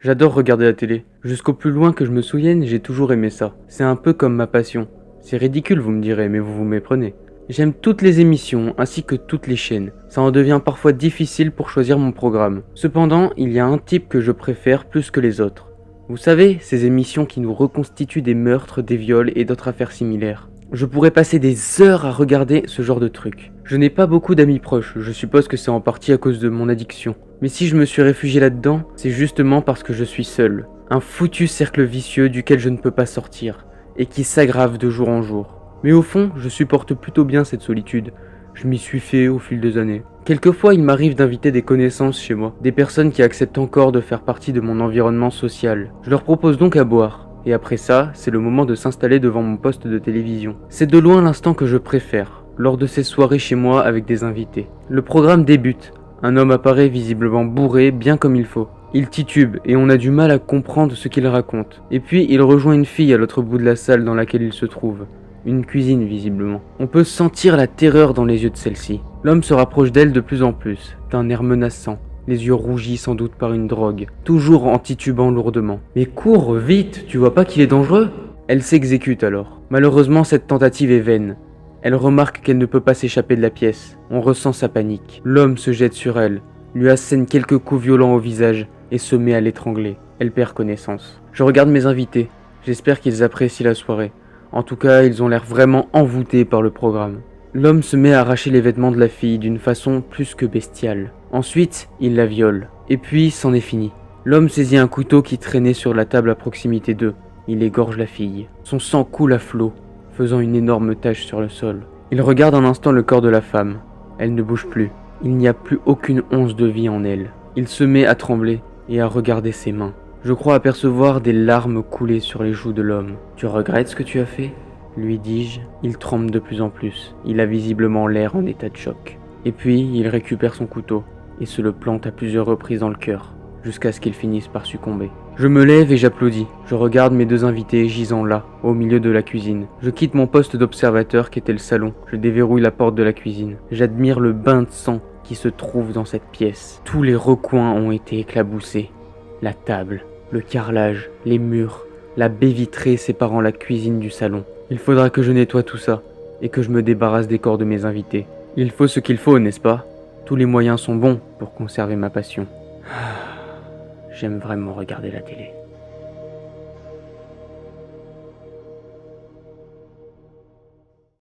J'adore regarder la télé. Jusqu'au plus loin que je me souvienne, j'ai toujours aimé ça. C'est un peu comme ma passion. C'est ridicule, vous me direz, mais vous vous méprenez. J'aime toutes les émissions, ainsi que toutes les chaînes. Ça en devient parfois difficile pour choisir mon programme. Cependant, il y a un type que je préfère plus que les autres. Vous savez, ces émissions qui nous reconstituent des meurtres, des viols et d'autres affaires similaires. Je pourrais passer des heures à regarder ce genre de trucs. Je n'ai pas beaucoup d'amis proches, je suppose que c'est en partie à cause de mon addiction. Mais si je me suis réfugié là-dedans, c'est justement parce que je suis seul. Un foutu cercle vicieux duquel je ne peux pas sortir, et qui s'aggrave de jour en jour. Mais au fond, je supporte plutôt bien cette solitude. Je m'y suis fait au fil des années. Quelquefois, il m'arrive d'inviter des connaissances chez moi, des personnes qui acceptent encore de faire partie de mon environnement social. Je leur propose donc à boire. Et après ça, c'est le moment de s'installer devant mon poste de télévision. C'est de loin l'instant que je préfère, lors de ces soirées chez moi avec des invités. Le programme débute. Un homme apparaît visiblement bourré, bien comme il faut. Il titube et on a du mal à comprendre ce qu'il raconte. Et puis, il rejoint une fille à l'autre bout de la salle dans laquelle il se trouve. Une cuisine visiblement. On peut sentir la terreur dans les yeux de celle-ci. L'homme se rapproche d'elle de plus en plus, d'un air menaçant. Les yeux rougis sans doute par une drogue, toujours en titubant lourdement. « Mais cours, vite, tu vois pas qu'il est dangereux ?» Elle s'exécute alors. Malheureusement, cette tentative est vaine. Elle remarque qu'elle ne peut pas s'échapper de la pièce. On ressent sa panique. L'homme se jette sur elle, lui assène quelques coups violents au visage et se met à l'étrangler. Elle perd connaissance. Je regarde mes invités. J'espère qu'ils apprécient la soirée. En tout cas, ils ont l'air vraiment envoûtés par le programme. L'homme se met à arracher les vêtements de la fille d'une façon plus que bestiale. Ensuite, il la viole. Et puis, c'en est fini. L'homme saisit un couteau qui traînait sur la table à proximité d'eux. Il égorge la fille. Son sang coule à flot, faisant une énorme tache sur le sol. Il regarde un instant le corps de la femme. Elle ne bouge plus. Il n'y a plus aucune once de vie en elle. Il se met à trembler et à regarder ses mains. Je crois apercevoir des larmes couler sur les joues de l'homme. « Tu regrettes ce que tu as fait ?» lui dis-je. Il tremble de plus en plus. Il a visiblement l'air en état de choc. Et puis, il récupère son couteau et se le plante à plusieurs reprises dans le cœur, jusqu'à ce qu'il finisse par succomber. Je me lève et j'applaudis. Je regarde mes deux invités gisant là, au milieu de la cuisine. Je quitte mon poste d'observateur qui était le salon. Je déverrouille la porte de la cuisine. J'admire le bain de sang qui se trouve dans cette pièce. Tous les recoins ont été éclaboussés. La table, le carrelage, les murs, la baie vitrée séparant la cuisine du salon. Il faudra que je nettoie tout ça, et que je me débarrasse des corps de mes invités. Il faut ce qu'il faut, n'est-ce pas ? Tous les moyens sont bons pour conserver ma passion. J'aime vraiment regarder la télé.